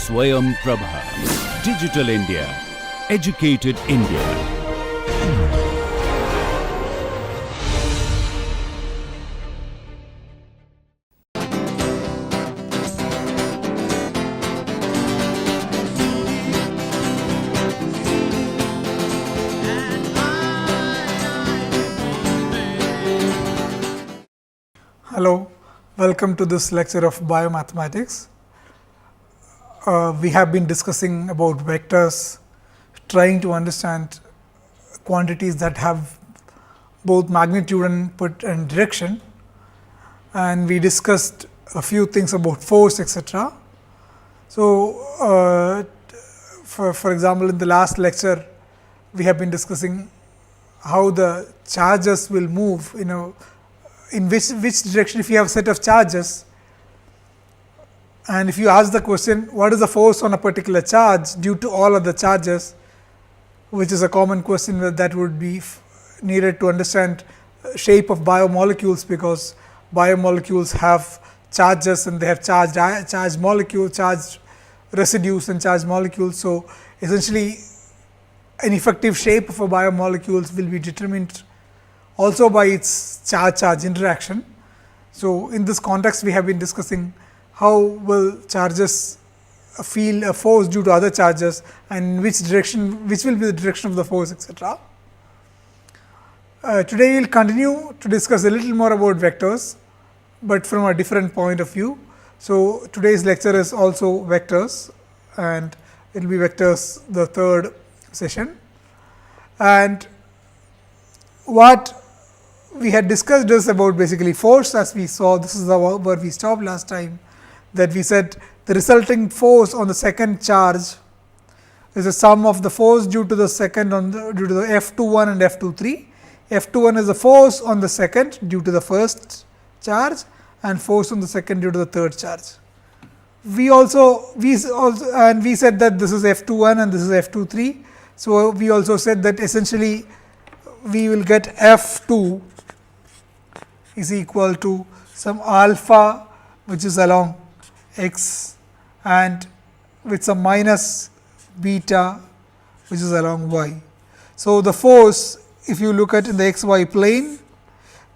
SwayamPrabha. Digital India. Educated India. Hello, welcome to this lecture of Biomathematics. We have been discussing about vectors, trying to understand quantities that have both magnitude and direction, and we discussed a few things about force, etc. So, for example, in the last lecture, we have been discussing how the charges will move, in which direction. If you have a set of charges, and if you ask the question, what is the force on a particular charge due to all other charges, which is a common question that would be needed to understand shape of biomolecules, because biomolecules have charges and they have charged molecules, charged residues and charged molecules. So, essentially an effective shape of a biomolecules will be determined also by its charge-charge interaction. So, in this context we have been discussing how will charges feel a force due to other charges, and which will be the direction of the force, etc. Today we will continue to discuss a little more about vectors, but from a different point of view. So, today's lecture is also vectors, and it will be vectors the third session. And what we had discussed is about basically force. As we saw, this is where we stopped last time, that we said the resulting force on the second charge is the sum of the force due to the second due to the F21 and F23. F21 is the force on the second due to the first charge, and force on the second due to the third charge. We said that this is F21 and this is F23. So, we also said that essentially we will get F2 is equal to some alpha which is along x, and with some minus beta which is along y. So, the force, if you look at in the x y plane,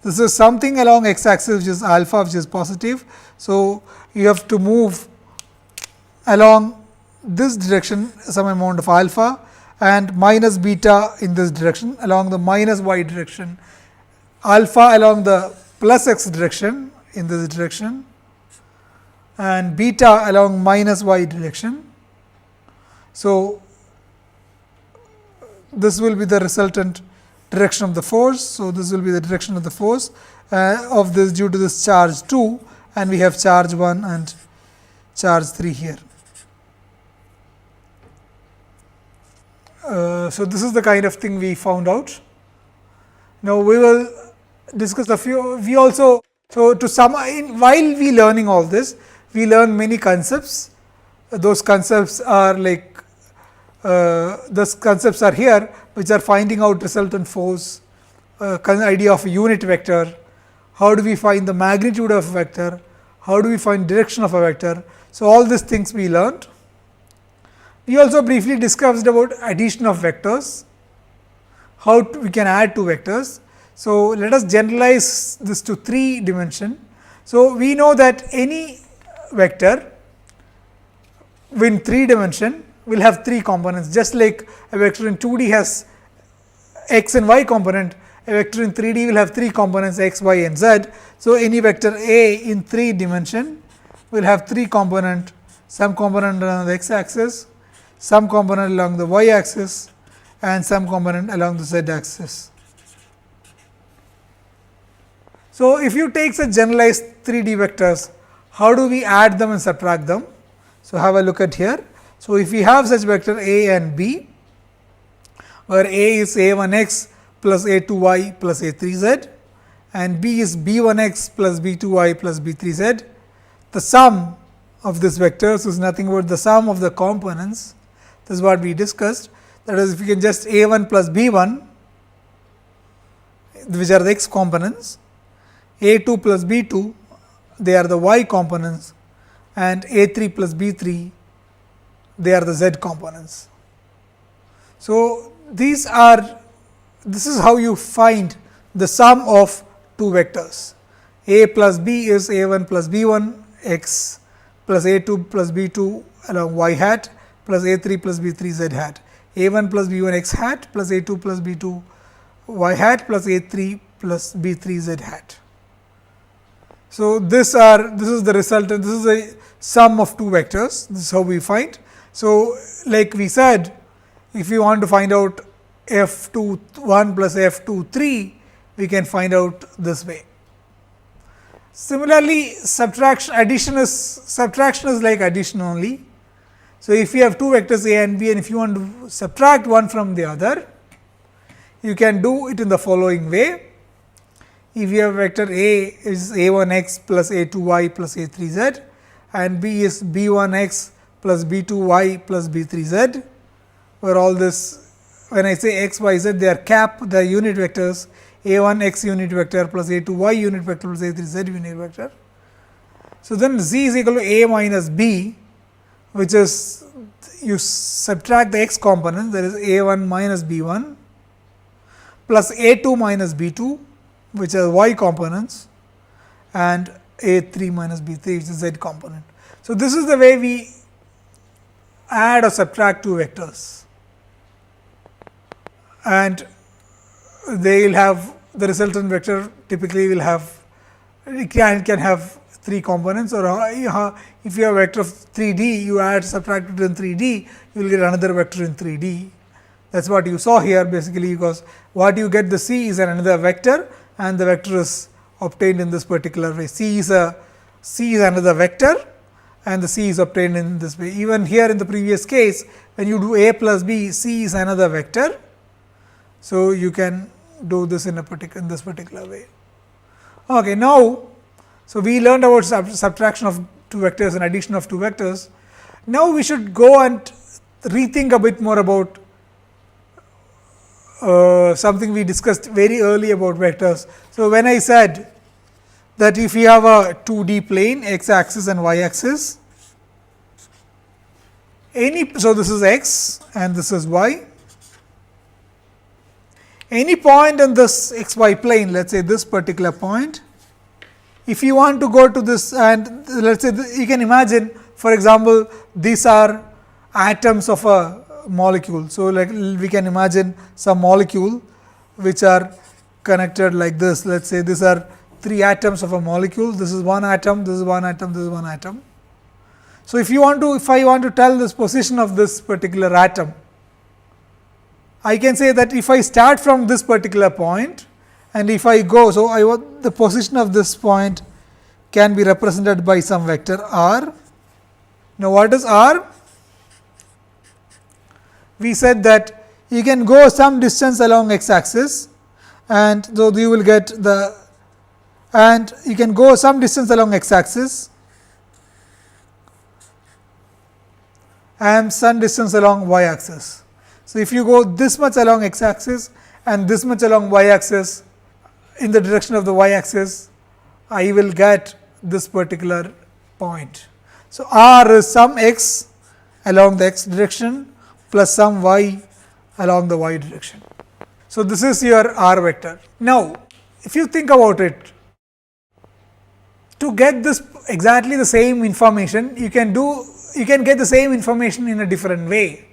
this is something along x axis which is alpha, which is positive. So, you have to move along this direction some amount of alpha, and minus beta in this direction along the minus y direction, alpha along the plus x direction in this direction, and beta along minus y direction. So, this will be the resultant direction of the force. So, this will be the direction of the force of this due to this charge 2, and we have charge 1 and charge 3 here. So, this is the kind of thing we found out. Now, we will discuss a few. We also, so to sum, while we learning all this, we learn many concepts. Those concepts are like those concepts are here, which are finding out resultant force, idea of a unit vector, how do we find the magnitude of a vector, how do we find direction of a vector. So, all these things we learned. We also briefly discussed about addition of vectors, how we can add two vectors. So, let us generalize this to 3 dimension. So, we know that any vector in 3 dimension will have 3 components, just like a vector in 2D has x and y component, a vector in 3D will have 3 components x, y and z. So, any vector A in 3 dimension will have 3 component, some component along the x axis, some component along the y axis, and some component along the z axis. So, if you take such generalized 3D vectors, how do we add them and subtract them? So, have a look at here. So, if we have such vector A and B, where A is A1x plus A2y plus A3z, and B is B1x plus B2y plus B3z, the sum of this vectors is nothing but the sum of the components. This is what we discussed. That is, if you can just A1 plus B1, which are the x components, A2 plus B2, they are the y components, and A3 plus B3, they are the z components. So, this is how you find the sum of two vectors. A plus b is a 1 plus b 1 x plus a 2 plus b 2 along y hat plus a 3 plus b 3 z hat, a 1 plus b 1 x hat plus a 2 plus b 2 y hat plus a 3 plus b 3 z hat. So, this is the resultant, this is a sum of two vectors, this is how we find. So, like we said, if we want to find out f 2 1 plus f 2 3, we can find out this way. Similarly, subtraction is like addition only. So, if you have two vectors a and b, and if you want to subtract one from the other, you can do it in the following way. If you have vector a is a 1 x plus a 2 y plus a 3 z, and b is b 1 x plus b 2 y plus b 3 z, where all this, when I say x, y, z, they are they are unit vectors, a 1 x unit vector plus a 2 y unit vector plus a 3 z unit vector. So, then z is equal to a minus b, which is you subtract the x component, that is a 1 minus b 1 plus a 2 minus b 2, which are y components, and a 3 minus b 3, which is z component. So, this is the way we add or subtract two vectors, and they will have the resultant vector typically will have, it can have three components, or if you have a vector of 3D, you add subtract it in 3D, you will get another vector in 3D. That is what you saw here basically, because what you get the C is another vector, and the vector is obtained in this particular way. C is another vector, and the C is obtained in this way. Even here in the previous case, when you do a plus b, C is another vector. So, you can do this in this particular way. Okay, now, so we learned about subtraction of two vectors and addition of two vectors. Now, we should go and rethink a bit more about something we discussed very early about vectors. So, when I said that if you have a 2D plane, x axis and y axis, so this is x and this is y. Any point in this x y plane, let us say this particular point, if you want to go to this, and let us say you can imagine, for example, these are atoms of a molecule. So, like we can imagine some molecule which are connected like this. Let us say these are three atoms of a molecule. This is one atom, this is one atom, this is one atom. So, if I want to tell this position of this particular atom, I can say that if I start from this particular point and if I go, so I want the position of this point can be represented by some vector r. Now, what is r? We said that you can go some distance along x axis, and so you will get the, and you can go some distance along x axis and some distance along y axis. So, if you go this much along x axis and this much along y axis, in the direction of the y axis, I will get this particular point. So, r is some x along the x direction plus some y along the y direction. So, this is your r vector. Now, if you think about it, to get this exactly the same information, you can get the same information in a different way.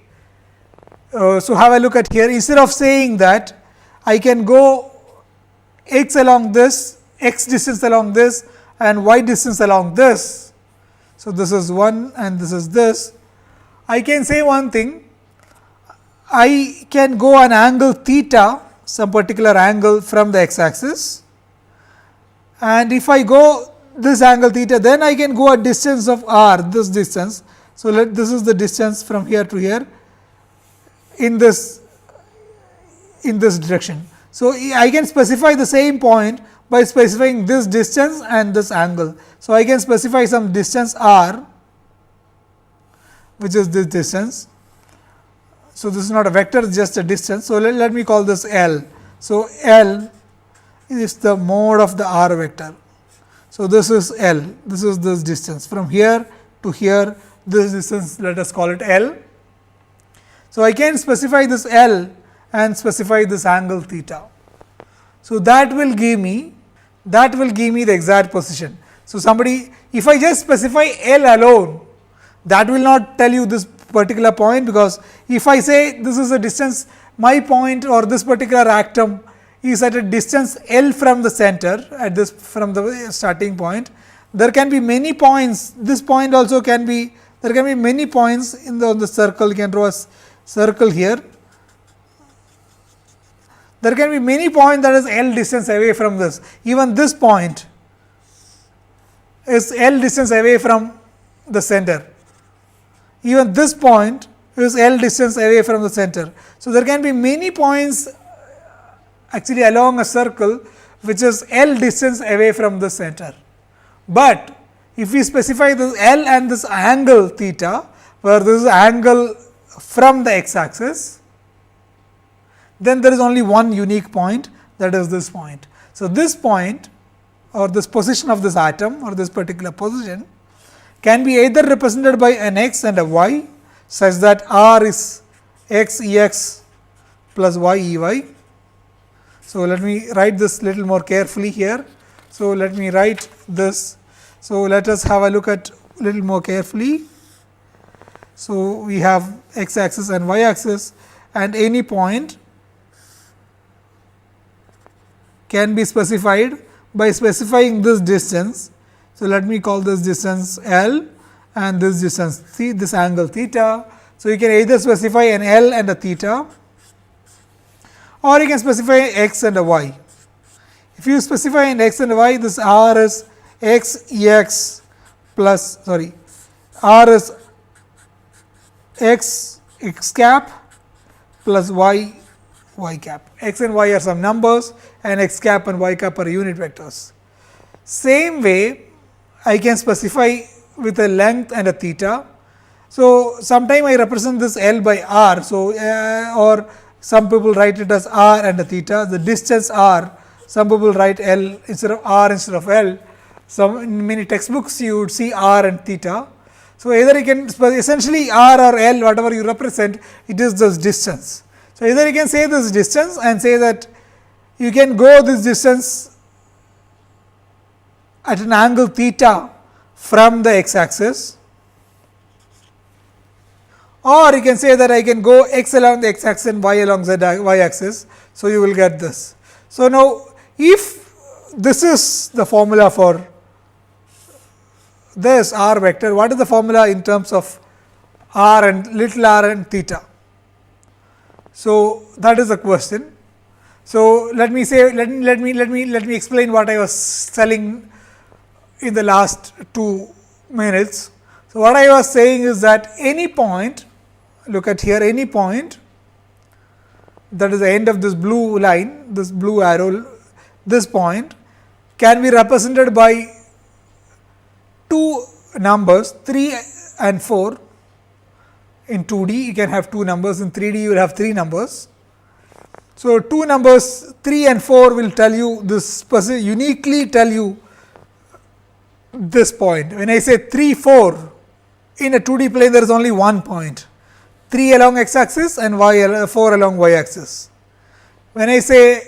So, have a look at here. Instead of saying that I can go x along this, x distance along this and y distance along this. So, this is 1 and this is this. I can say one thing, I can go an angle theta, some particular angle from the x axis, and if I go this angle theta, then I can go a distance of r, this distance. So, this is the distance from here to here in this direction. So, I can specify the same point by specifying this distance and this angle. So, I can specify some distance r, which is this distance. So, this is not a vector, just a distance. So, let me call this L. So, L is the mode of the r vector. So, this is L, this is this distance from here to here, this distance, let us call it L. So, I can specify this L and specify this angle theta. So, that will give me the exact position. So, if I just specify L alone, that will not tell you this particular point, because if I say this is a distance, my point or this particular atom is at a distance L from the center, at this from the starting point, there can be many points. This point also can be, there can be many points in the circle. You can draw a circle here. There can be many points that is L distance away from this. Even this point is L distance away from the center. Even this point is L distance away from the center. So, there can be many points actually along a circle which is L distance away from the center. But if we specify this L and this angle theta, where this is angle from the x axis, then there is only one unique point, that is this point. So, this point or this position of this atom or this particular position can be either represented by an x and a y, such that R is x E x plus y E y. So, let me write this little more carefully here. So, let me write this. So, let us have a look at little more carefully. So, we have x axis and y axis, and any point can be specified by specifying this distance. So, let me call this distance L and this distance this angle theta. So, you can either specify an L and a theta, or you can specify x and a y. If you specify an x and a y, this R is x E x plus R is x cap plus y cap. X and y are some numbers, and x cap and y cap are unit vectors. Same way, I can specify with a length and a theta. So, sometime I represent this L by R. So, or some people write it as R and a theta. The distance R, some people write L instead of R instead of L. In many textbooks you would see R and theta. So, either you can essentially R or L, whatever you represent, it is this distance. So, either you can say this distance and say that you can go this distance at an angle theta from the x axis, or you can say that I can go x along the x axis and y along the y axis. So, you will get this. So, now if this is the formula for this r vector, what is the formula in terms of r and little r and theta? So, that is the question. So, let me say let me explain what I was telling in the last 2 minutes. So, what I was saying is that any point, look at here, any point that is the end of this blue line, this blue arrow, this point can be represented by 2 numbers 3 and 4. In 2D you can have 2 numbers, in 3D you will have 3 numbers. So, 2 numbers 3 and 4 will tell you this, uniquely tell you this point. When I say 3, 4, in a 2D plane there is only one point, 3 along x axis and 4 along y axis. When I say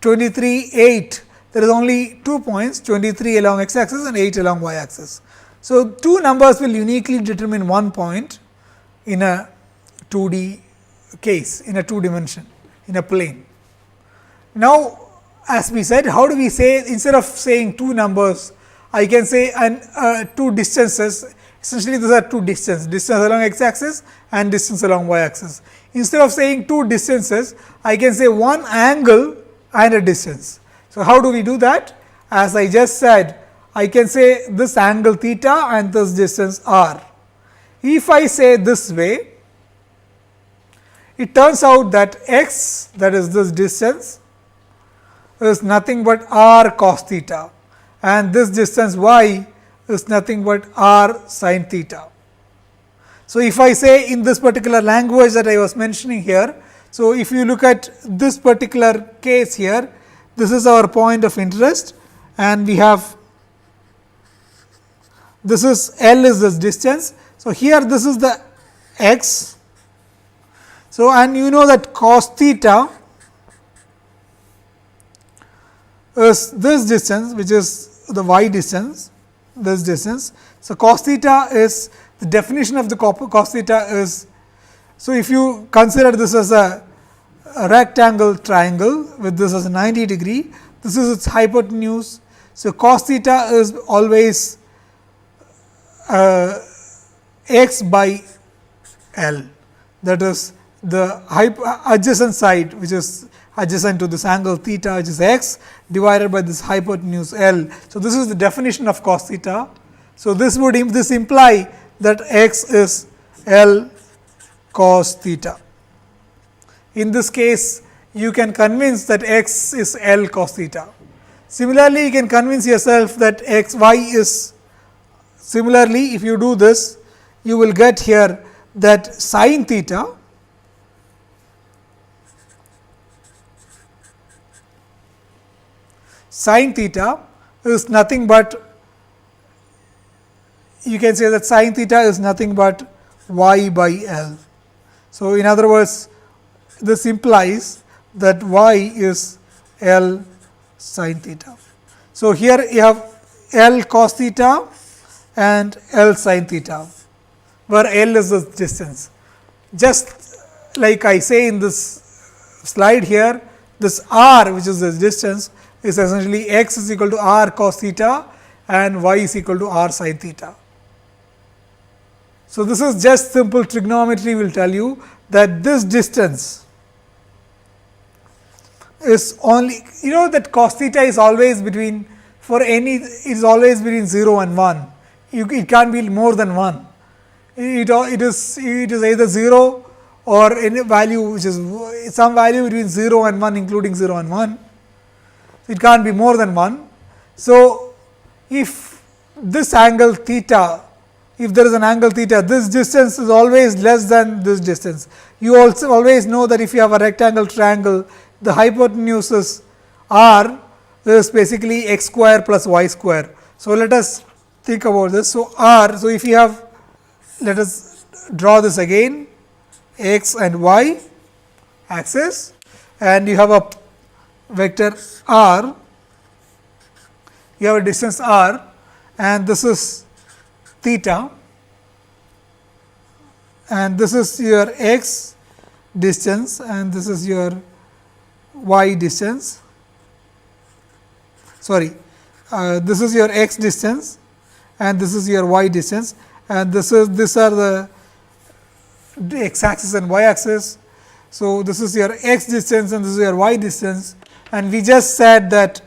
23, 8, there is only 2 points, 23 along x axis and 8 along y axis. So, 2 numbers will uniquely determine one point in a 2D case, in a 2 dimension, in a plane. Now, as we said, how do we say, instead of saying 2 numbers, I can say 2 distances. Essentially, these are 2 distances, distance along x axis and distance along y axis. Instead of saying 2 distances, I can say 1 angle and a distance. So, how do we do that? As I just said, I can say this angle theta and this distance r. If I say this way, it turns out that x, that is this distance, is nothing but r cos theta, and this distance y is nothing but r sin theta. So, if I say in this particular language that I was mentioning here, so if you look at this particular case here, this is our point of interest, and we have this is L is this distance. So, here this is the x. So, and you know that cos theta is this distance, which is the y distance, this distance. So, cos theta is the definition of the cos theta is. So, if you consider this as a rectangle triangle with this as a 90 degree, this is its hypotenuse. So, cos theta is always x by L, that is the adjacent side, which is adjacent to this angle theta, which is x divided by this hypotenuse L. So, this is the definition of cos theta. So, this would imply that x is L cos theta. In this case, you can convince that x is L cos theta. Similarly, you can convince yourself that x y is. Similarly, if you do this, you will get here that sin theta is nothing but, you can say that sin theta is nothing but y by L. So, in other words, this implies that y is L sin theta. So, here you have L cos theta and L sin theta, where L is the distance. Just like I say in this slide here, this r, which is the distance, is essentially x is equal to r cos theta and y is equal to r sin theta. So, this is just simple trigonometry will tell you that this distance is only, you know that cos theta is always between, for any, is always between 0 and 1. It can't be more than 1. It is either 0 or any value which is some value between 0 and 1, including 0 and 1. It can't be more than 1. So, if this angle theta, if there is an angle theta, this distance is always less than this distance. You also always know that if you have a rectangle triangle, the hypotenuse is r, is basically x square plus y square. So, let us think about this. So, r, so if you have, let us draw this again, x and y axis, and you have a vector r, you have a distance r, and this is theta, and this is your x distance and this is your y distance. Sorry, this is your x distance and this is your y distance, and these are the x axis and y axis. So, this is your x distance and this is your y distance, and we just said that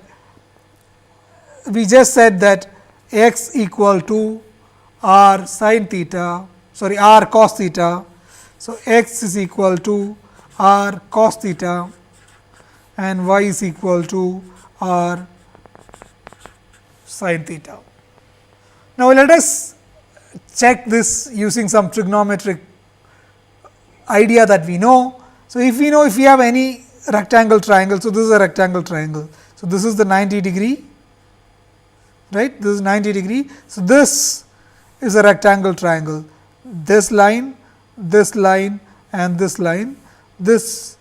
x equal to r sin theta, sorry, r cos theta. So, x is equal to r cos theta and y is equal to r sin theta. Now, let us check this using some trigonometric idea that we know. So, if we know, if we have any rectangle triangle, so this is a rectangle triangle. So, this is the 90 degree, right, this is 90 degree. So, this is a rectangle triangle, this line and this line, this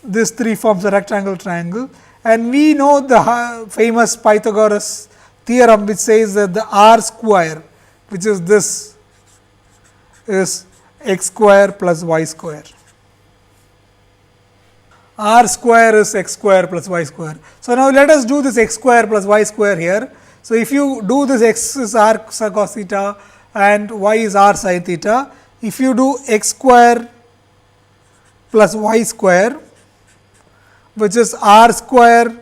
three forms a rectangle triangle, and we know the famous Pythagoras theorem, which says that the r square, which is this, is x square plus y square. R square is x square plus y square. So, now let us do this x square plus y square here. So, if you do this, x is r cos theta and y is r sin theta. If you do x square plus y square, which is r square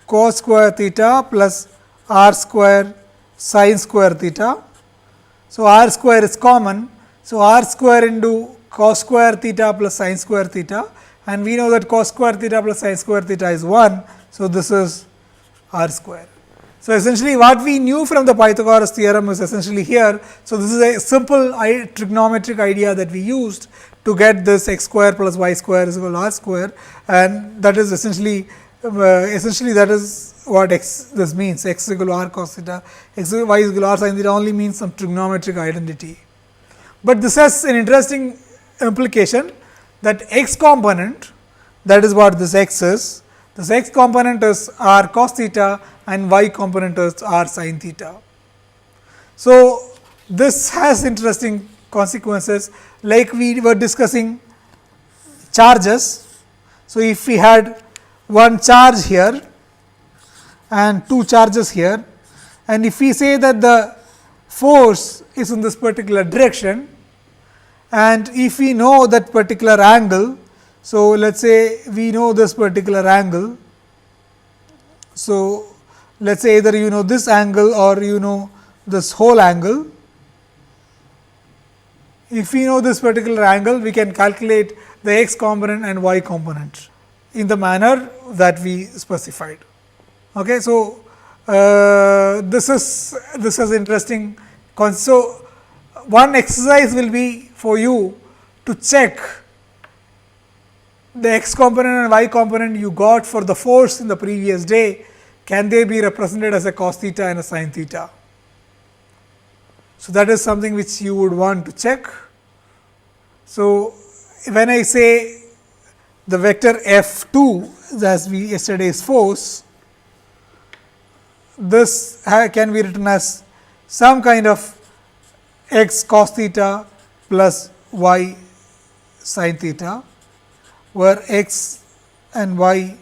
cos square theta plus r square sin square theta. So, r square is common. So, r square into cos square theta plus sin square theta, and we know that cos square theta plus sin square theta is 1. So, this is r square. So, essentially what we knew from the Pythagoras theorem is essentially here. So, this is a simple trigonometric idea that we used to get this x square plus y square is equal to r square, and that is essentially essentially that is what this means, x is equal to r cos theta, y is equal to r sin theta only means some trigonometric identity. But this has an interesting implication that x component, that is what this x is, this x component is r cos theta and y component is r sin theta. So, this has interesting consequences, like we were discussing charges. So, if we had one charge here and two charges here, and if we say that the force is in this particular direction, and if we know that particular angle, so let us say we know this particular angle. So, let us say either you know this angle or you know this whole angle. If we know this particular angle, we can calculate the x component and y component in the manner that we specified. Okay, so, this is interesting. So, one exercise will be for you to check the x component and y component you got for the force in the previous day, can they be represented as a cos theta and a sin theta. So, that is something which you would want to check. So, when I say the vector F2 as we yesterday's force, this can be written as some kind of x cos theta plus y sin theta, where x and y.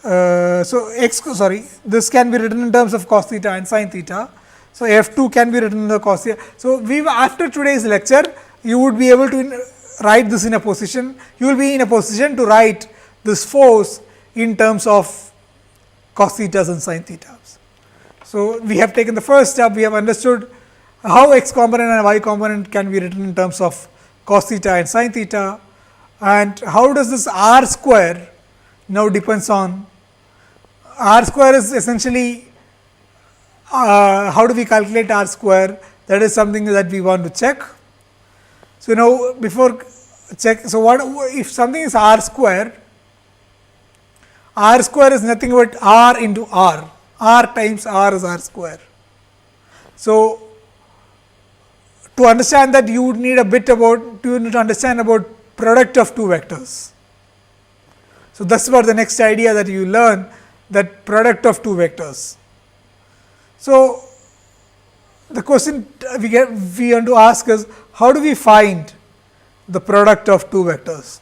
This can be written in terms of cos theta and sin theta. So, F2 can be written in the cos theta. So, after today's lecture, you would be able to write this in a position, you will be in a position to write this force in terms of cos thetas and sin thetas. So, we have taken the first step, we have understood how x component and y component can be written in terms of cos theta and sin theta, and how does this r square now depends on r square is essentially how do we calculate r square, that is something that we want to check. So, now before check, so what if something is r square is nothing but r into r times r is r square. So, to understand that you would need a bit about, to understand about product of two vectors. So, that is what the next idea that you learn, that product of two vectors. So, the question we want to ask is, how do we find the product of two vectors?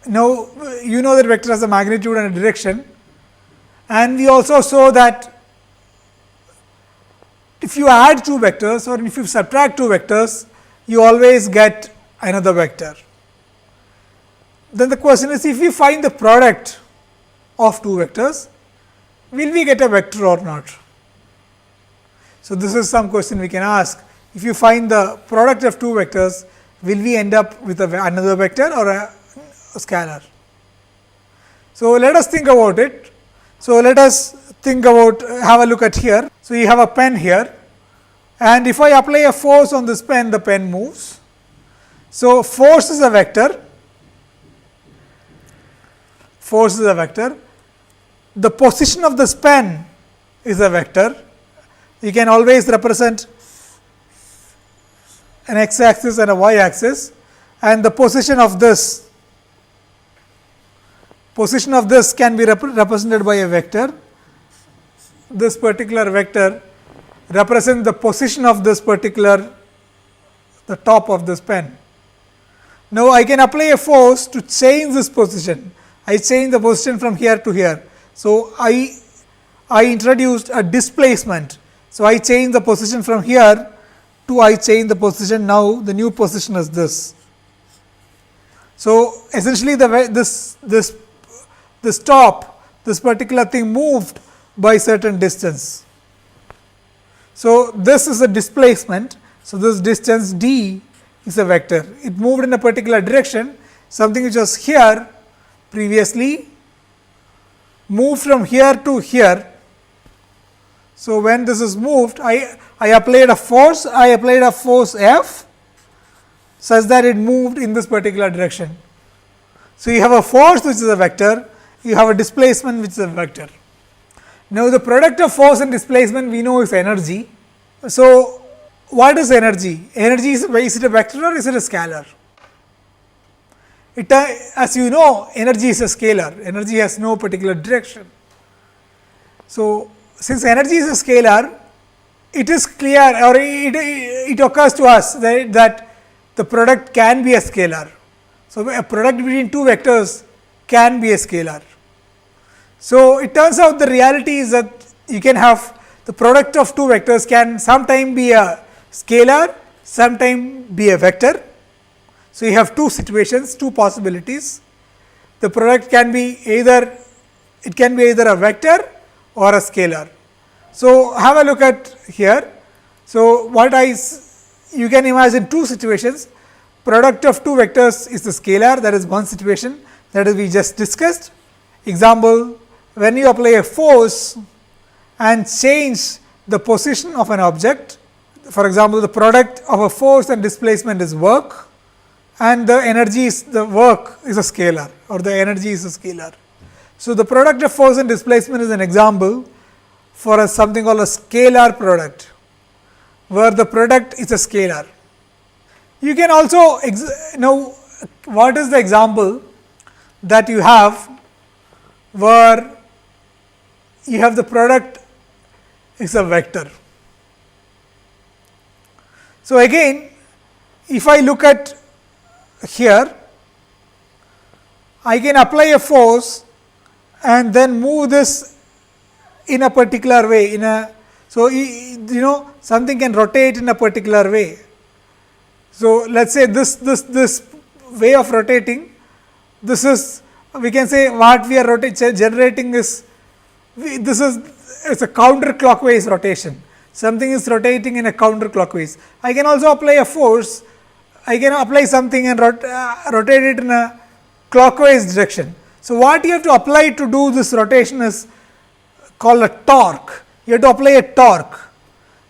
Now, you know that vector has a magnitude and a direction, and we also saw that if you add two vectors or if you subtract two vectors, you always get another vector. Then the question is, if we find the product of two vectors, will we get a vector or not? So, this is some question we can ask. If you find the product of two vectors, will we end up with another vector or a scalar? So, let us think about it. So, let us think about, have a look at here. So, you have a pen here, and if I apply a force on this pen, the pen moves. So, force is a vector, the position of this pen is a vector. You can always represent an x axis and a y axis, and the position of this can be represented by a vector. This particular vector represents the position of this particular, the top of this pen. Now, I can apply a force to change this position. I change the position from here to here. So, I introduced a displacement. So, I change the position from here to I change the position. Now, the new position is this. So, essentially this top, this particular thing moved by certain distance. So, this is a displacement. So, this distance d is a vector. It moved in a particular direction, something which was here previously moved from here to here. So, when this is moved, I applied a force F such that it moved in this particular direction. So, you have a force which is a vector, you have a displacement which is a vector. Now, the product of force and displacement we know is energy. So, what is energy? Energy is it a vector or is it a scalar? As you know, energy is a scalar, energy has no particular direction. So, since energy is a scalar, it is clear or it occurs to us that the product can be a scalar. So, a product between two vectors can be a scalar. So, it turns out the reality is that you can have the product of two vectors can sometime be a scalar, sometime be a vector. So, you have two situations, two possibilities. The product can be either a vector or a scalar. So, have a look at here. So, you can imagine two situations. Product of two vectors is the scalar, that is one situation, that is we just discussed. Example, when you apply a force and change the position of an object, for example, the product of a force and displacement is work, and the energy is the work is a scalar or the energy is a scalar. So, the product of force and displacement is an example for something called a scalar product, where the product is a scalar. You can also now, what is the example that you have where you have the product is a vector. So, again if I look at here, I can apply a force and then move this in a particular way so something can rotate in a particular way. So, let us say this way of rotating, this is we can say what we are generating is it's a counterclockwise rotation. Something is rotating in a counterclockwise. I can also apply a force, I can apply something and rotate it in a clockwise direction. So, what you have to apply to do this rotation is called a torque. You have to apply a torque.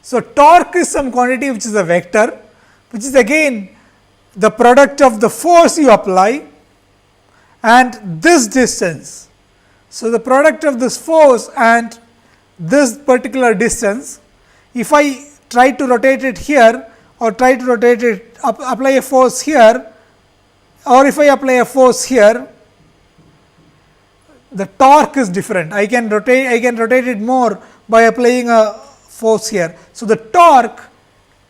So, torque is some quantity which is a vector, which is again the product of the force you apply and this distance. So, the product of this force and this particular distance, if I try to rotate it here or try to rotate it apply a force here, or if I apply a force here, the torque is different. I can rotate it more by applying a force here. So, the torque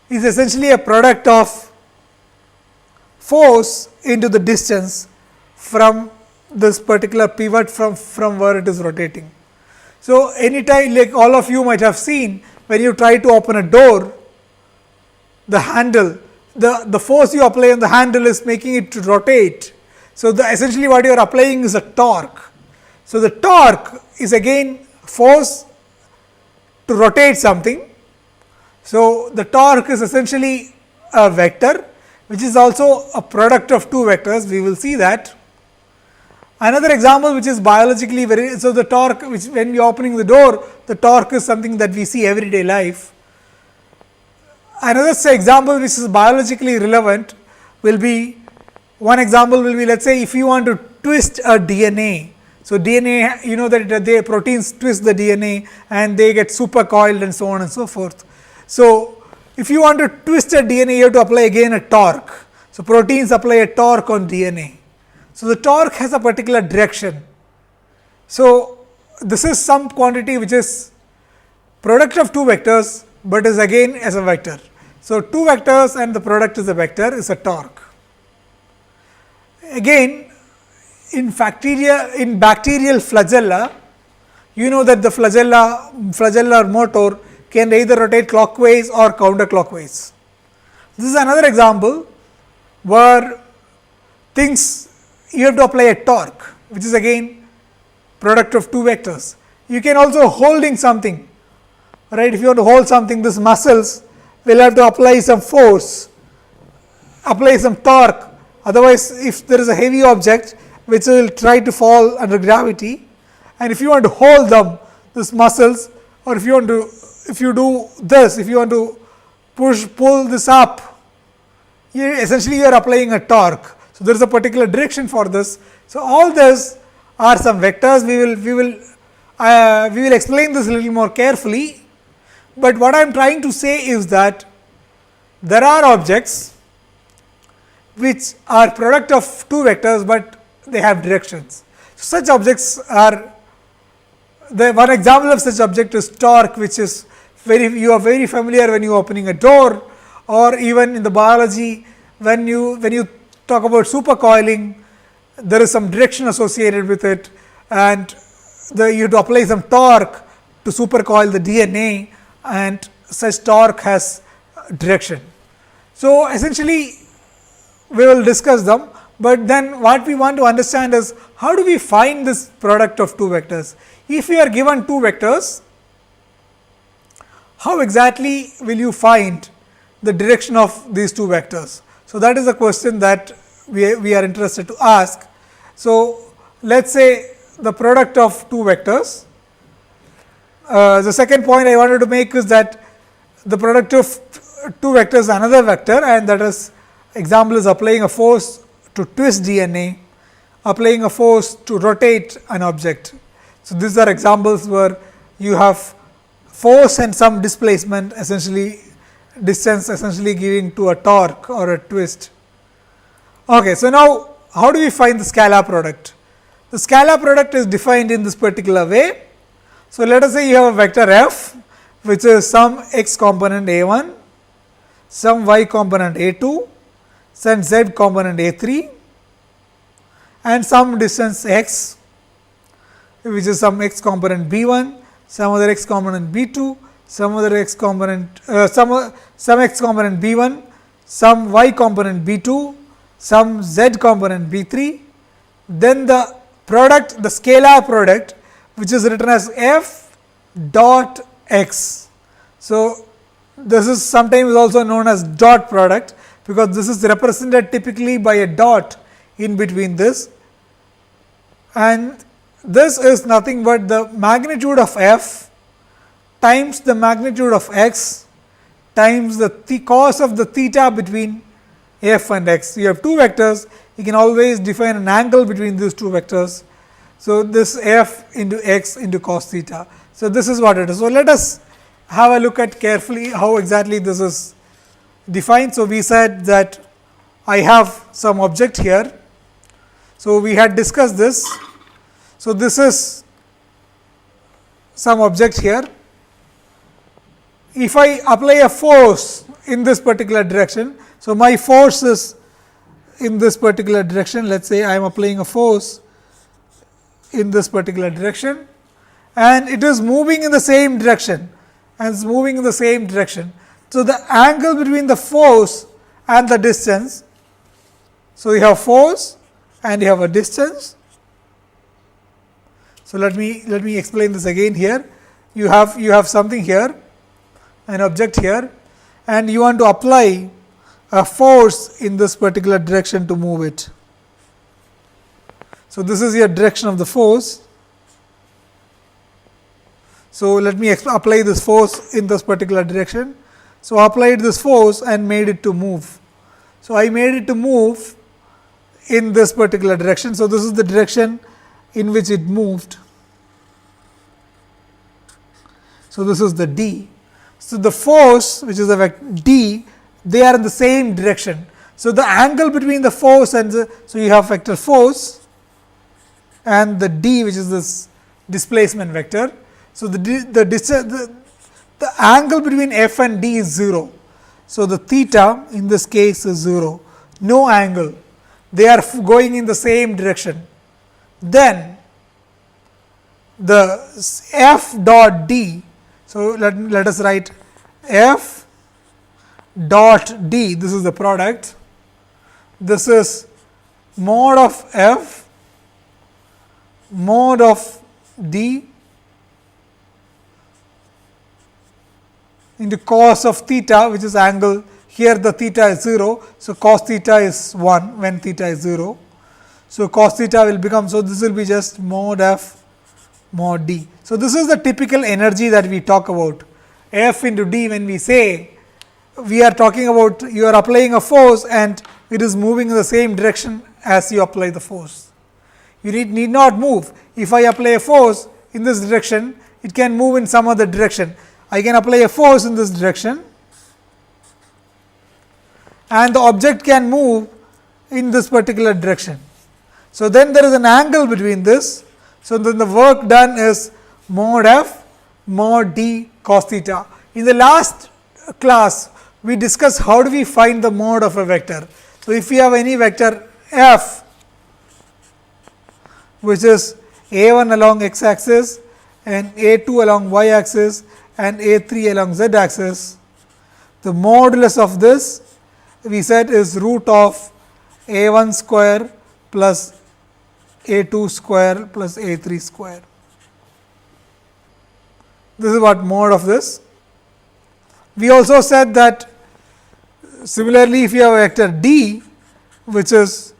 is essentially a product of force into the distance from this particular pivot from where it is rotating. So, anytime like all of you might have seen, when you try to open a door, the handle, the force you apply on the handle is making it to rotate. So, essentially what you are applying is a torque. So, the torque is again force to rotate something. So, the torque is essentially a vector, which is also a product of two vectors. We will see that. Another example which is biologically very, so the torque which when you are opening the door, the torque is something that we see everyday life. Another example which is biologically relevant will be, one example will be, let us say if you want to twist a DNA. So, DNA, you know that the proteins twist the DNA and they get super coiled and so on and so forth. So, if you want to twist a DNA, you have to apply again a torque. So, proteins apply a torque on DNA. So, the torque has a particular direction. So, this is some quantity which is product of two vectors, but is again as a vector. So, two vectors and the product is a vector is a torque. Again, in bacterial flagella, you know that the flagellar motor can either rotate clockwise or counterclockwise. This is another example where you have to apply a torque, which is again product of two vectors. You can also holding something, right? If you want to hold something, this muscles will have to apply some force, apply some torque. Otherwise, if there is a heavy object which will try to fall under gravity, and if you want to hold them, these muscles, or if you want to pull this up, essentially you are applying a torque. So, there is a particular direction for this. So, all this are some vectors. We will explain this a little more carefully, but what I am trying to say is that there are objects which are product of two vectors, but they have directions. Such objects are, the one example of such object is torque, which is you are very familiar when you are opening a door, or even in the biology when you talk about supercoiling, there is some direction associated with it, and you have to apply some torque to supercoil the DNA, and such torque has direction. So, essentially we will discuss them, but then what we want to understand is how do we find this product of two vectors. If we are given two vectors, how exactly will you find the direction of these two vectors? So, that is a question that we are interested to ask. So, let us say the product of two vectors. The second point I wanted to make is that the product of two vectors is another vector, and that is example is applying a force to twist DNA, applying a force to rotate an object. So, these are examples where you have force and some displacement, essentially distance essentially giving to a torque or a twist. Okay, so, now how do we find the scalar product? The scalar product is defined in this particular way. So, let us say you have a vector f, which is some x component a 1, some y component a 2, some z component a 3, and some distance x, which is some x component b 1, some other x component b 2, some other x component some x component b 1, some y component b 2, some z component b 3, then the product, the scalar product, which is written as f dot x. So, this is sometimes also known as dot product, because this is represented typically by a dot in between this, and this is nothing but the magnitude of f times the magnitude of x times the cos of the theta between f and x. You have two vectors, you can always define an angle between these two vectors. So, this f into x into cos theta. So, this is what it is. So, let us have a look at carefully how exactly this is defined. So, we said that I have some object here. So, we had discussed this. So, this is some object here. If I apply a force in this particular direction, so my force is in this particular direction. Let us say I am applying a force in this particular direction, and it is moving in the same direction, and it is moving in the same direction. So, the angle between the force and the distance, so you have force and you have a distance. So, let me explain this again here. You have something here, an object here, and you want to apply a force in this particular direction to move it. So, this is your direction of the force. So, let me apply this force in this particular direction. So, I applied this force and made it to move. So, I made it to move in this particular direction. So, this is the direction in which it moved. So, this is the d. So, the force, which is a vector d, they are in the same direction. So, the angle between the force and so you have vector force and the d, which is this displacement vector. So, the angle between f and d is 0. So, the theta in this case is 0, no angle, they are going in the same direction. Then the f dot d, so let us write f dot d, this is the product, this is mod of f mod of d into cos of theta, which is angle, here the theta is 0. So, cos theta is 1 when theta is 0. So, cos theta will become, so this will be just mod f mod d. So, this is the typical energy that we talk about, f into d. When we say, we are talking about you are applying a force and it is moving in the same direction as you apply the force. You need not move. If I apply a force in this direction, it can move in some other direction. I can apply a force in this direction and the object can move in this particular direction. So, then there is an angle between this. So, then the work done is mod f mod d cos theta. In the last class, we discussed how do we find the mod of a vector. So, if we have any vector f which is a1 along x axis and a2 along y axis and a3 along z axis, the modulus of this we said is root of a1 square plus a2 square plus a3 square. This is what mod of this. We also said that similarly, if you have a vector d which is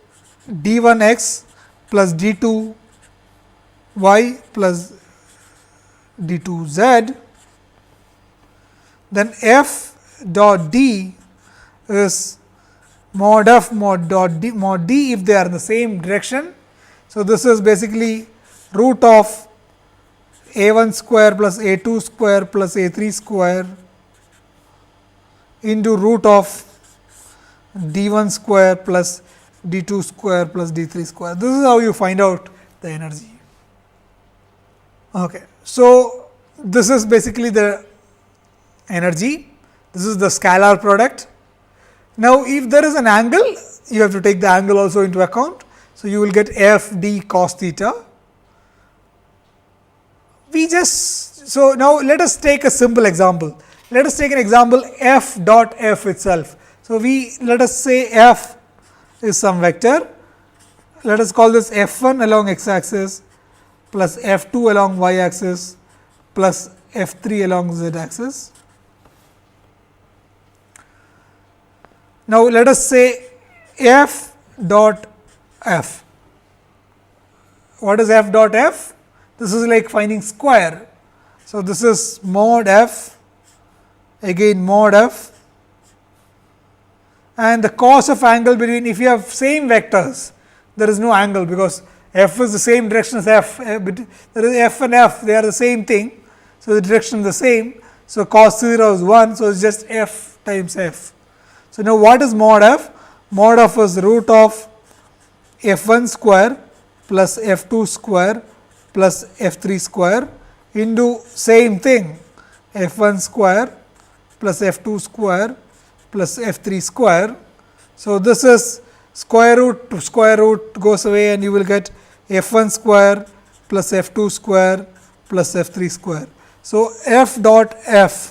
d1 x plus d2 y plus d2 z, then f dot d is mod f mod dot d mod d if they are in the same direction. So, this is basically root of a1 square plus a2 square plus a3 square into root of d1 square plus d2 square plus d3 square. This is how you find out the energy. Okay. So, this is basically the energy, this is the scalar product. Now, if there is an angle, you have to take the angle also into account. So, you will get f d cos theta. So, now let us take a simple example. Let us take an example f dot f itself. So, let us say f is some vector. Let us call this f1 along x axis plus f2 along y axis plus f3 along z axis. Now, let us say f dot f. What is f dot f? This is like finding square. So, this is mod f, again mod f, and the cos of angle between, if you have same vectors, there is no angle because f is the same direction as f, there is f and f, they are the same thing. So, the direction is the same. So, cos 0 is 1. So, it is just f times f. So, now what is mod f? Mod f is root of f1 square plus f2 square plus f3 square into same thing f1 square plus f2 square plus f3 square. So, this is square root to square root goes away and you will get f1 square plus f2 square plus f3 square. So, f dot f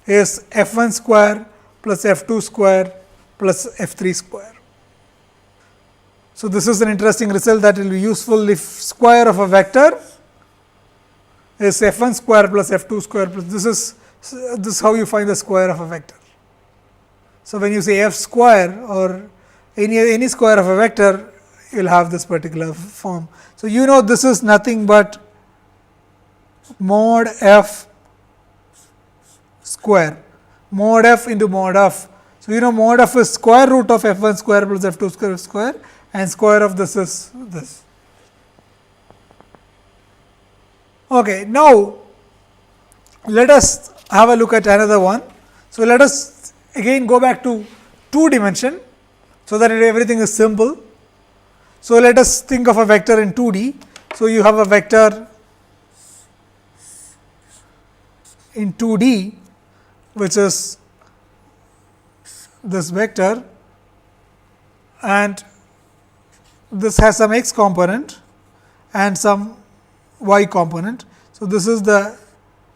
is f1 square plus f2 square plus f3 square. So, this is an interesting result that will be useful if square of a vector is f1 square plus f2 square plus this is how you find the square of a vector. So, when you say f square or any square of a vector, you will have this particular form. So, you know this is nothing but mod f square, mod f into mod f. So, you know mod f is square root of f1 square plus f2 square and square of this is this. Okay, now, let us have a look at another one. So, let us again go back to 2 dimension, so that everything is simple. So, let us think of a vector in 2D. So, you have a vector in 2D which is this vector and this has some x component and some y component. So, this is the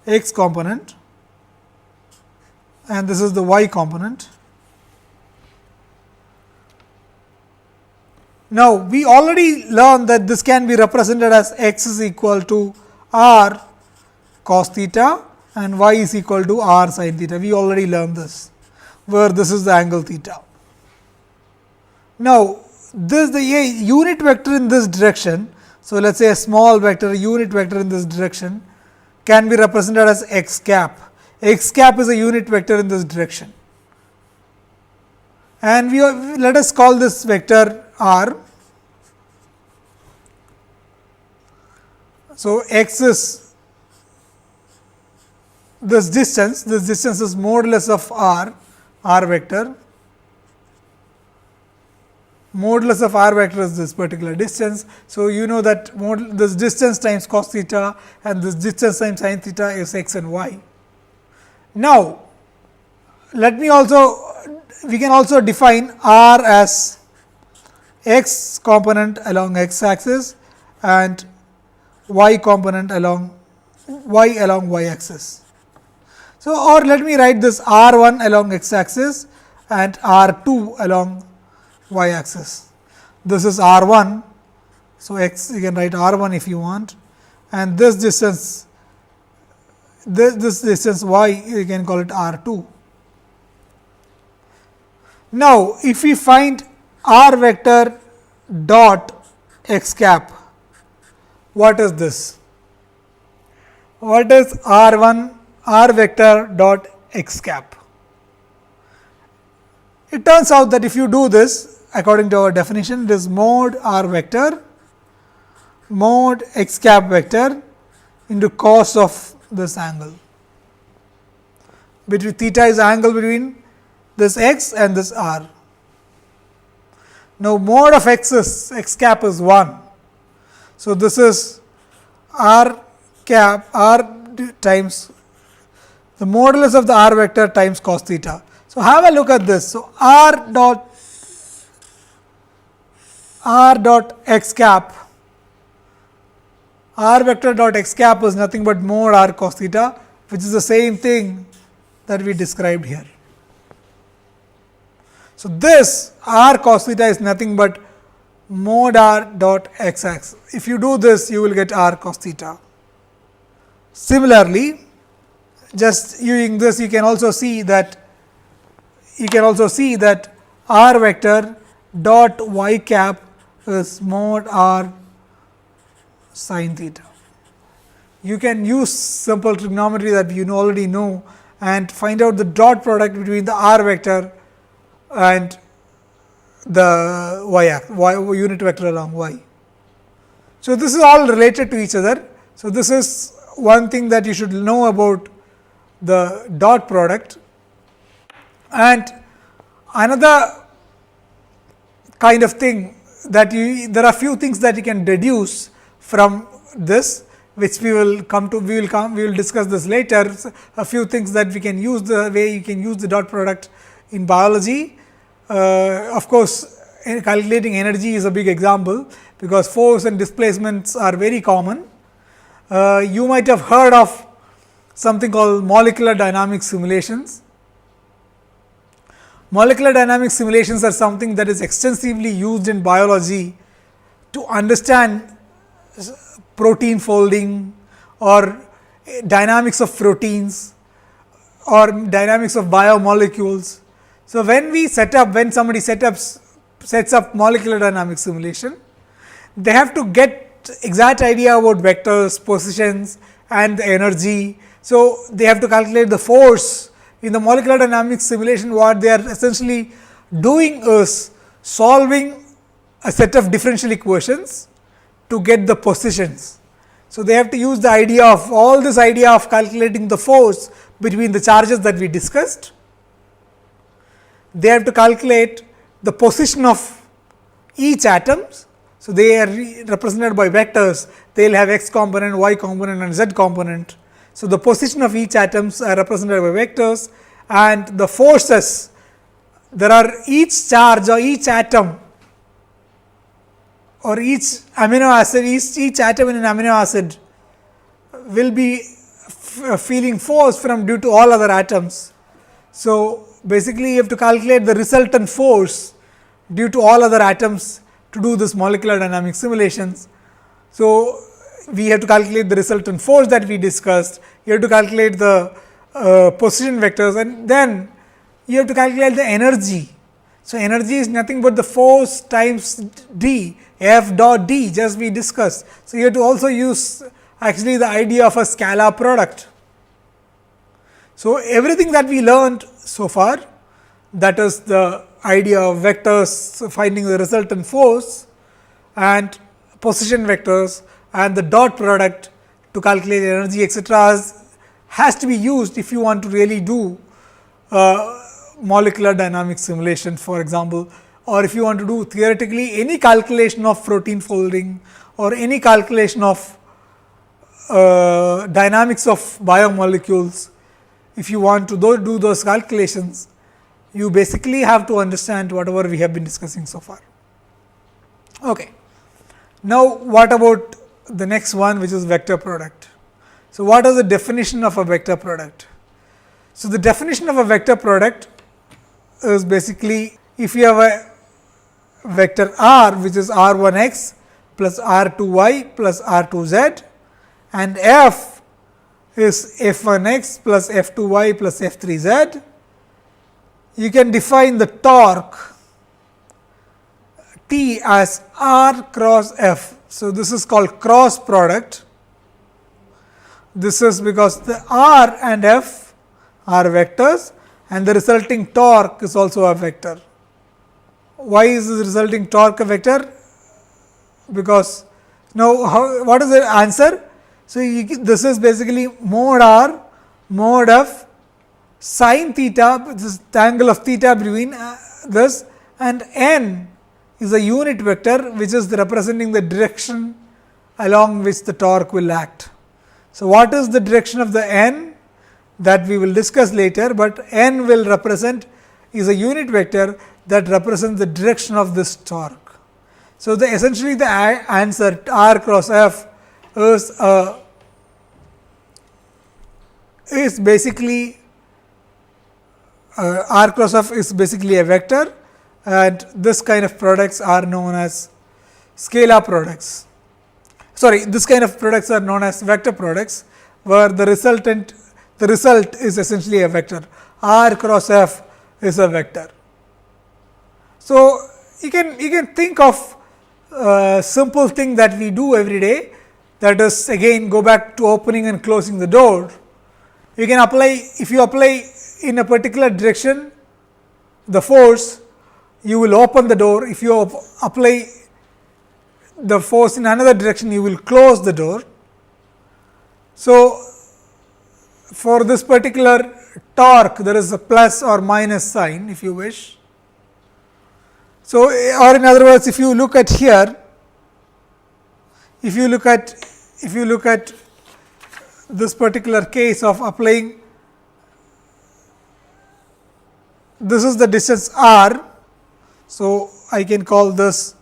x component and this is the y component. Now, we already learned that this can be represented as x is equal to r cos theta and y is equal to r sin theta. We already learned this, where this is the angle theta. Now, this is the unit vector in this direction. So, let us say a small vector, a unit vector in this direction can be represented as x cap. X cap is a unit vector in this direction and let us call this vector r. So, x is this distance is modulus of r vector. Modulus of r vector is this particular distance. So, you know that this distance times cos theta and this distance times sin theta is x and y. Now, we can also define r as x component along x axis and y component along y axis. So, or let me write this r 1 along x axis and r 2 along y axis. This is r 1. So, x you can write r 1 if you want, and this distance y you can call it r 2. Now, if we find r vector dot x cap, what is this? What is r vector dot x cap? It turns out that if you do this according to our definition, it is mod r vector mod x cap vector into cos of this angle. Between theta is the angle between this x and this r. Now, mod of x cap is 1. So, this is r times the modulus of the r vector times cos theta. So, have a look at this. So, r dot x cap, r vector dot x cap is nothing but mod r cos theta, which is the same thing that we described here. So, this r cos theta is nothing but mod r dot x axis. If you do this, you will get r cos theta. Similarly, just using this, you can also see that r vector dot y cap is mod r sin theta. You can use simple trigonometry that you already know and find out the dot product between the r vector and the y unit vector along y. So, this is all related to each other. So, this is one thing that you should know about the dot product. And another kind of thing that there are few things that you can deduce from this, which we will discuss this later. A few things that we can use, the way you can use the dot product in biology. Of course, calculating energy is a big example, because force and displacements are very common. You might have heard of something called molecular dynamics simulations. Molecular dynamics simulations are something that is extensively used in biology to understand protein folding or dynamics of proteins or dynamics of biomolecules. So, when somebody sets up molecular dynamics simulation, they have to get exact idea about vectors, positions and the energy. So, they have to calculate the force. In the molecular dynamics simulation, what they are essentially doing is solving a set of differential equations to get the positions. So, they have to use the idea of calculating the force between the charges that we discussed. They have to calculate the position of each atom. So, they are represented by vectors. They will have x component, y component and z component. So, the position of each atoms are represented by vectors, and the forces, there are each charge or each atom or each amino acid, each atom in an amino acid will be feeling force due to all other atoms. So, basically you have to calculate the resultant force due to all other atoms to do this molecular dynamic simulations. So, we have to calculate the resultant force that we discussed, you have to calculate the position vectors, and then you have to calculate the energy. So, energy is nothing but the force times d, F dot d, just we discussed. So, you have to also use actually the idea of a scalar product. So, everything that we learned so far, that is the idea of vectors finding the resultant force and position vectors and the dot product to calculate energy, etc., has to be used if you want to really do molecular dynamic simulation, for example, or if you want to do theoretically any calculation of protein folding or any calculation of dynamics of biomolecules. If you want to do those calculations, you basically have to understand whatever we have been discussing so far. Okay. Now, what about the next one, which is vector product? So, what is the definition of a vector product? So, the definition of a vector product is basically, if you have a vector r, which is r 1 x plus r 2 y plus r 2 z, and f is f 1 x plus f 2 y plus f 3 z, you can define the torque T as r cross f. So, this is called cross product. This is because the r and f are vectors and the resulting torque is also a vector. Why is the resulting torque a vector? Because now, what is the answer? So, this is basically mod r mod f sin theta, this is the angle of theta between this, and n is a unit vector which is representing the direction along which the torque will act. So, what is the direction of the n? That we will discuss later, but n will represent is a unit vector that represents the direction of this torque. So, essentially the answer r cross f is basically r cross f is basically a vector, and this kind of products are known as scalar products. Sorry, this kind of products are known as vector products, where the result is essentially a vector. R cross f is a vector. So, you can think of a simple thing that we do every day, that is again go back to opening and closing the door. You can apply, if you apply in a particular direction the force, you will open the door. If you apply the force in another direction, you will close the door. So, for this particular torque, there is a plus or minus sign, if you wish. So, or in other words, if you look at here, if you look at this particular case of applying, this is the distance r. So, I can call this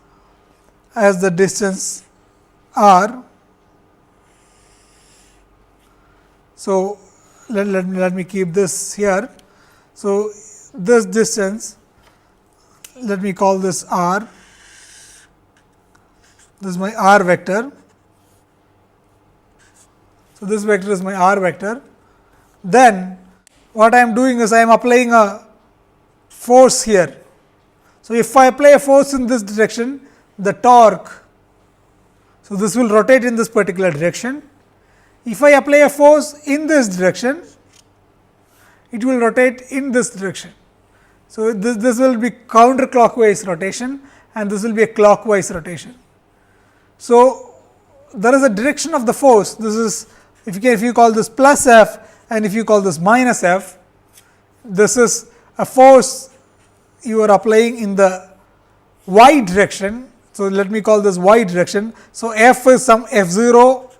as the distance r. So, let me keep this here. So, this distance, let me call this r. This is my r vector. So, this vector is my r vector. Then, what I am doing is I am applying a force here. So, if I apply a force in this direction, the torque, so this will rotate in this particular direction. If I apply a force in this direction, it will rotate in this direction. So, this will be counterclockwise rotation and this will be a clockwise rotation. So, there is a direction of the force. This is, if you call this plus f and if you call this minus f, this is a force you are applying in the y direction. So, let me call this y direction. So, f is some f 0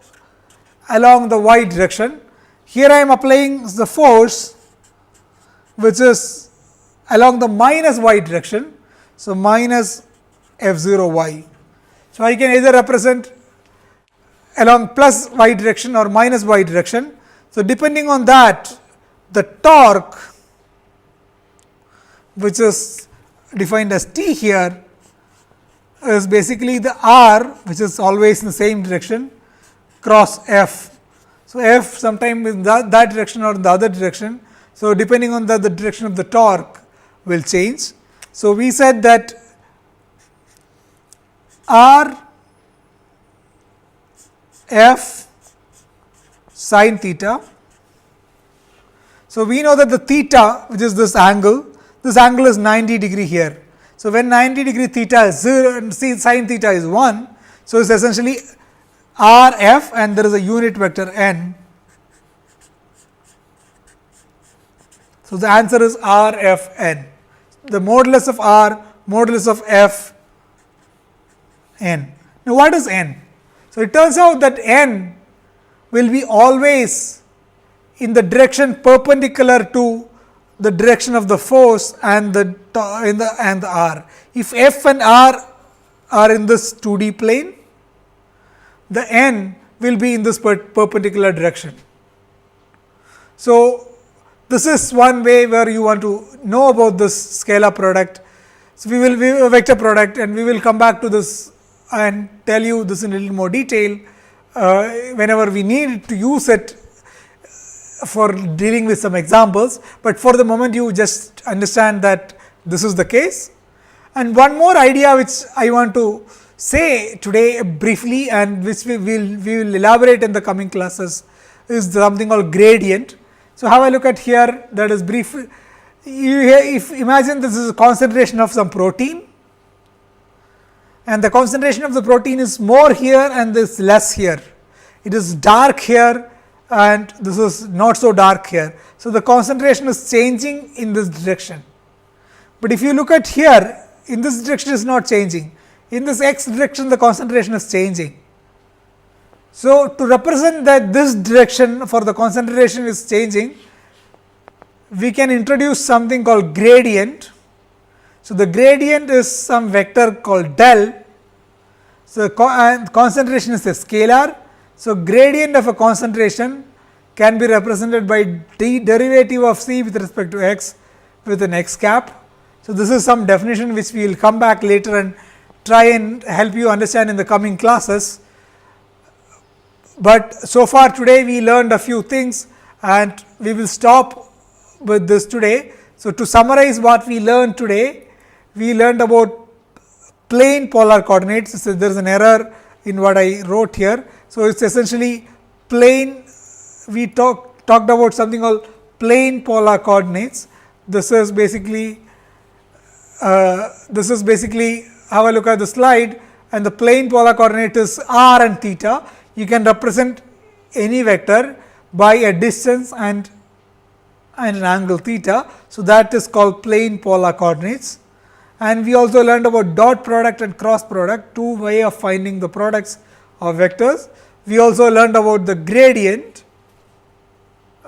along the y direction. Here I am applying the force which is along the minus y direction. So, minus f 0 y. So, I can either represent along plus y direction or minus y direction. So, depending on that, the torque, which is defined as T here, is basically the r, which is always in the same direction, cross f. So, f sometime in that direction or in the other direction. So, depending on the direction of the torque will change. So, we said that r f sin theta. So, we know that the theta, which is this angle, this angle is 90° here. So, when 90° theta is 0 and sin theta is 1. So, it is essentially r f and there is a unit vector n. So, the answer is r f n, the modulus of r, modulus of f n. Now, what is n? So, it turns out that n will be always in the direction perpendicular to the direction of the force and the r. If f and r are in this 2D plane, the n will be in this perpendicular direction. So, this is one way where you want to know about this scalar product. So, we will vector product and we will come back to this and tell you this in a little more detail whenever we need to use it for dealing with some examples, but for the moment you just understand that this is the case. And one more idea which I want to say today briefly and which we will elaborate in the coming classes is something called gradient. So, have a look at here, that is brief. If imagine this is a concentration of some protein and the concentration of the protein is more here and this less here. It is dark here and this is not so dark here. So, the concentration is changing in this direction, but if you look at here, in this direction is not changing, in this x direction the concentration is changing. So, to represent that this direction for the concentration is changing, we can introduce something called gradient. So, the gradient is some vector called del. So, concentration is a scalar. So, gradient of a concentration can be represented by derivative of c with respect to x with an x cap. So, this is some definition which we will come back later and try and help you understand in the coming classes. But so far today we learned a few things and we will stop with this today. So, to summarize what we learned today, we learned about plane polar coordinates. So, there is an error in what I wrote here. So, it is essentially plane, we talked about something called plane polar coordinates. This is basically have a look at the slide, and the plane polar coordinate is r and theta. You can represent any vector by a distance and an angle theta. So, that is called plane polar coordinates. And we also learned about dot product and cross product, two way of finding the products of vectors. We also learned about the gradient.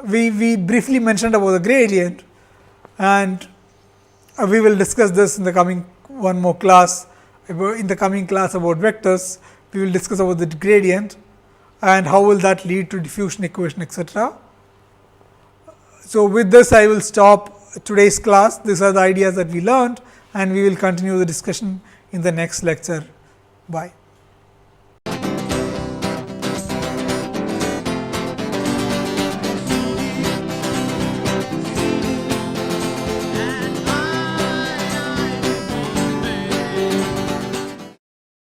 We briefly mentioned about the gradient, and we will discuss this in the coming one more class. In the coming class about vectors, we will discuss about the gradient and how will that lead to diffusion equation, etc. So, with this I will stop today's class. These are the ideas that we learned, and we will continue the discussion in the next lecture. Bye.